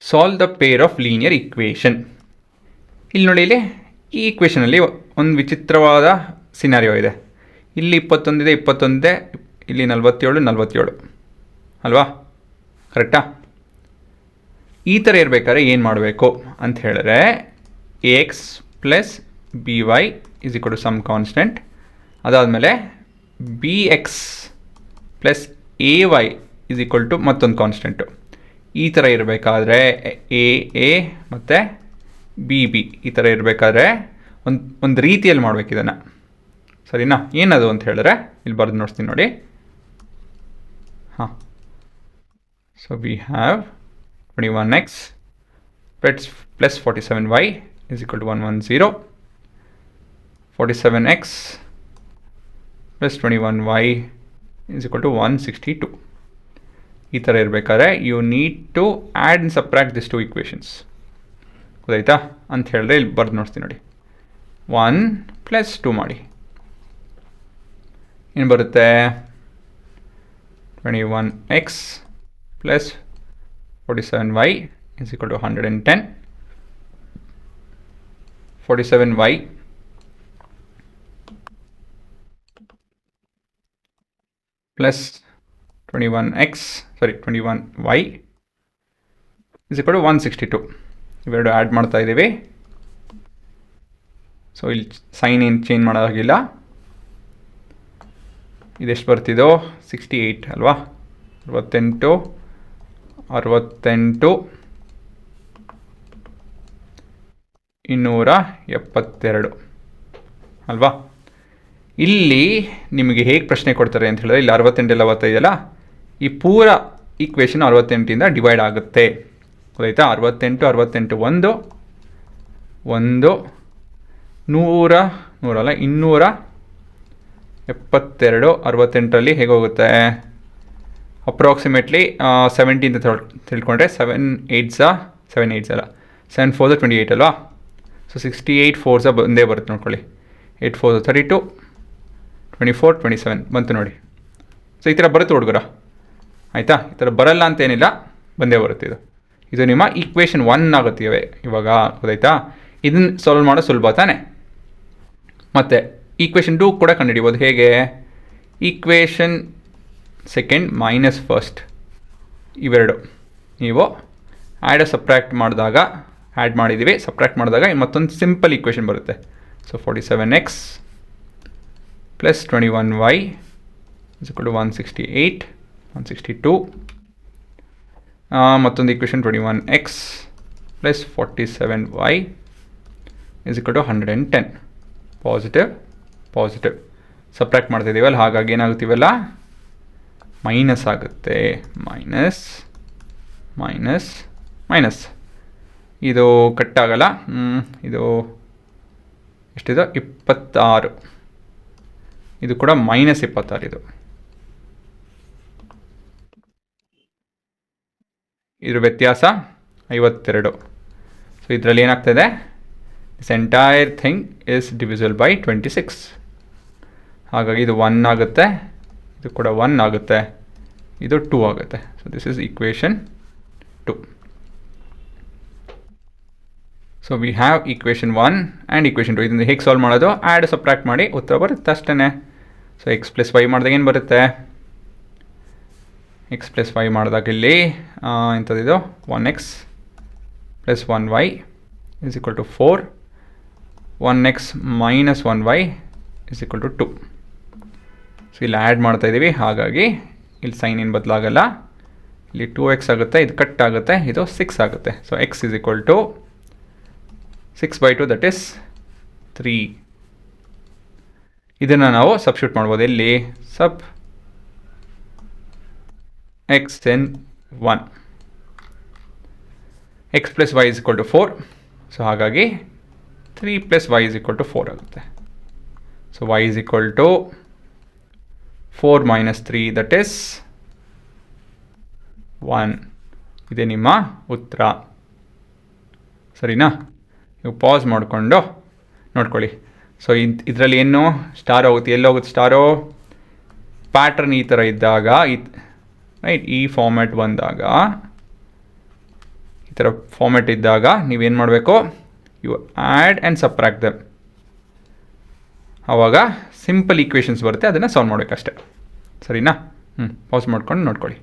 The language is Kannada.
Solve the pair of linear equation. ಇಲ್ಲಿ ನೋಡಿ, ಇಲ್ಲಿ ಈ ಈಕ್ವೇಷನಲ್ಲಿ ಒಂದು ವಿಚಿತ್ರವಾದ ಸಿನಾರಿಯೋ ಇದೆ. ಇಲ್ಲಿ 21 ಇದೆ, 21 ಇದೆ, ಇಲ್ಲಿ 47 47 ಅಲ್ವಾ, ಕರೆಕ್ಟಾ? ಈ ಥರ ಇರಬೇಕಾದ್ರೆ ಏನು ಮಾಡಬೇಕು ಅಂತ ಹೇಳಿದ್ರೆ, AX plus BY is equal to some constant, ಅದಾದಮೇಲೆ BX plus AY is equal to ಮತ್ತೊಂದು ಕಾನ್ಸ್ಟೆಂಟು. ಈ ಥರ ಇರಬೇಕಾದ್ರೆ A ಮತ್ತು BB ಈ ಥರ ಇರಬೇಕಾದ್ರೆ ಒಂದು ರೀತಿಯಲ್ಲಿ ಮಾಡಬೇಕು ಇದನ್ನು, ಸರಿನಾ? ಏನದು ಅಂತ ಹೇಳಿದ್ರೆ ಇಲ್ಲಿ ಬರೆದು ನೋಡ್ತೀನಿ ನೋಡಿ. ಹಾಂ, so we have 21x plus 47y is equal to 110, 47x plus 21y is equal to 162. ಈ ಥರ ಇರಬೇಕಾದ್ರೆ you need to add and subtract this two equations. ಗೊತ್ತಾಯ್ತಾ ಅಂತ ಹೇಳಿದ್ರೆ ಇಲ್ಲಿ ಬರ್ದು ನೋಡ್ತೀನಿ ನೋಡಿ. 1 ಪ್ಲಸ್ 2 ಮಾಡಿ ಏನು ಬರುತ್ತೆ? 21x plus 47y is equal to 110, 47y plus 21y is equal to 162. ಇವೆರಡು ಆ್ಯಡ್ ಮಾಡ್ತಾ ಇದ್ದೀವಿ. ಸೊ ಇಲ್ಲಿ ಸೈನ್ ಏನು ಚೇಂಜ್ ಮಾಡೋದಾಗಿಲ್ಲ. ಇದೆಷ್ಟು ಬರ್ತಿದೋ? 68 ಅಲ್ವಾ? 68 272 ಅಲ್ವಾ? ಇಲ್ಲಿ ನಿಮಗೆ ಹೇಗೆ ಪ್ರಶ್ನೆ ಕೊಡ್ತಾರೆ ಅಂತ ಹೇಳಿದ್ರೆ, ಇಲ್ಲಿ 68 45 ಈ ಪೂರ ಈಕ್ವೇಷನ್ 68ಇಂದ ಡಿವೈಡ್ ಆಗುತ್ತೆ. ಗೊತ್ತಾಯ್ತಾ? 68 1 272 68ರಲ್ಲಿ ಹೇಗೆ ಹೋಗುತ್ತೆ? ಅಪ್ರಾಕ್ಸಿಮೇಟ್ಲಿ 70 ಅಂತ ತಿಳ್ಕೊಂಡ್ರೆ 7 8s 7 4s 28 ಅಲ್ವಾ? ಸೊ 68 4s ಬಂದೇ ಬರುತ್ತೆ ನೋಡ್ಕೊಳ್ಳಿ. 8 4s 32, 24 27 ಬಂತು ನೋಡಿ. ಸೊ ಈ ಥರ ಬರುತ್ತೆ ಹುಡುಗರ, ಆಯಿತಾ? ಈ ಥರ ಬರಲ್ಲ ಅಂತೇನಿಲ್ಲ, ಬಂದೇ ಬರುತ್ತೆ. ಇದು ನಿಮ್ಮ ಈಕ್ವೇಷನ್ 1 ಆಗುತ್ತೆ ಇವಾಗ. ಗೊತ್ತಾಯ್ತಾ? ಇದನ್ನು ಸಾಲ್ವ್ ಮಾಡೋ ಸುಲಭ ತಾನೆ. ಮತ್ತು ಈಕ್ವೇಷನ್ 2 ಕೂಡ ಕಂಡುಹಿಡಿಬೋದು. ಹೇಗೆ? ಈಕ್ವೇಷನ್ ಸೆಕೆಂಡ್ ಮೈನಸ್ ಫಸ್ಟ್ ಇವೆರಡು ನೀವು ಆ್ಯಡ್ ಸಬ್ಟ್ರಾಕ್ಟ್ ಮಾಡಿದಾಗ, ಆ್ಯಡ್ ಮಾಡಿದ್ದೀವಿ, ಸಬ್ಟ್ರಾಕ್ಟ್ ಮಾಡಿದಾಗ ಮತ್ತೊಂದು ಸಿಂಪಲ್ ಈಕ್ವೇಷನ್ ಬರುತ್ತೆ. So 47x plus 21y is equal to 162. ಮತ್ತೊಂದು equation 21x plus 47y is equal to 110. Positive subtract ಮಾಡ್ತಿದ್ದೀವಲ್ಲ, ಹಾಗಾಗಿ ಏನಾಗುತ್ತೀವಲ್ಲ, ಮೈನಸ್ ಆಗುತ್ತೆ. ಮೈನಸ್ ಇದು ಕಟ್ಟಾಗಲ್ಲ. ಇದು ಎಷ್ಟಿದೆ? 26. ಇದು ಕೂಡ -26. ಇದ್ರ ವ್ಯತ್ಯಾಸ 52. ಸೊ ಇದರಲ್ಲಿ ಏನಾಗ್ತದೆ? This entire thing is divisible by 26. ಹಾಗಾಗಿ ಇದು 1 ಆಗುತ್ತೆ, ಇದು ಕೂಡ 1 ಆಗುತ್ತೆ, ಇದು 2 ಆಗುತ್ತೆ. So this is equation 2. So we have equation 1 and equation 2. ಇದನ್ನು ಹೇಗೆ ಸಾಲ್ವ್ ಮಾಡೋದು? ಆ್ಯಡ್ ಸಬ್ಟ್ರಾಕ್ಟ್ ಮಾಡಿ ಉತ್ತರ ಬರುತ್ತೆ ಅಷ್ಟೇ. ಸೊ x ಪ್ಲಸ್ y ಮಾಡಿದಾಗ ಏನು ಬರುತ್ತೆ? x ಪ್ಲಸ್ y ಮಾಡಿದಾಗ ಇಲ್ಲಿ ಎಂಥದ್ದಿದು? 1x plus 1y is equal to 4, 1x minus 1y is equal to 2. So ಇಲ್ಲಿ ಆ್ಯಡ್ ಮಾಡ್ತಾ ಇದ್ದೀವಿ, ಹಾಗಾಗಿ ಇಲ್ಲಿ ಸೈನ್ ಏನು ಬದಲಾಗಲ್ಲ. ಇಲ್ಲಿ 2x ಆಗುತ್ತೆ, ಇದು ಕಟ್ ಆಗುತ್ತೆ, ಇದು 6 ಆಗುತ್ತೆ. So x is equal to 6/2 that is 3. ಇದನ್ನು ನಾವು ಸಬ್ಸ್ಟಿಟ್ಯೂಟ್ ಮಾಡ್ಬೋದು. ಇಲ್ಲಿ sub x in 1, x plus y is equal to 4. So ಹಾಗಾಗಿ 3 plus y is equal to 4 ಆಗುತ್ತೆ. So y is equal to 4 minus 3 that is 1. ಇದೇ ನಿಮ್ಮ ಉತ್ತರ, ಸರಿನಾ? ನೀವು ಪಾಸ್ ಮಾಡಿಕೊಂಡು ನೋಡ್ಕೊಳ್ಳಿ. ಸೊ ಇದರಲ್ಲಿ ಏನು ಸ್ಟಾರ್ ಹೋಗುತ್ತೆ? ಎಲ್ಲೋಗುತ್ತೆ ಸ್ಟಾರು? ಪ್ಯಾಟ್ರನ್ ಈ ಥರ ಇದ್ದಾಗ, ರೈಟ್, ಈ ಫಾರ್ಮ್ಯಾಟ್ ಬಂದಾಗ ಈ ಥರ ಫಾರ್ಮೆಟ್ ಇದ್ದಾಗ ನೀವೇನು ಮಾಡಬೇಕು, you add and subtract them. ಆವಾಗ ಸಿಂಪಲ್ ಈಕ್ವೇಷನ್ಸ್ ಬರುತ್ತೆ, ಅದನ್ನು ಸಾಲ್ವ್ ಮಾಡಬೇಕಷ್ಟೆ. ಸರಿನಾ? ಪಾಸ್ ಮಾಡ್ಕೊಂಡು ನೋಡ್ಕೊಳ್ಳಿ.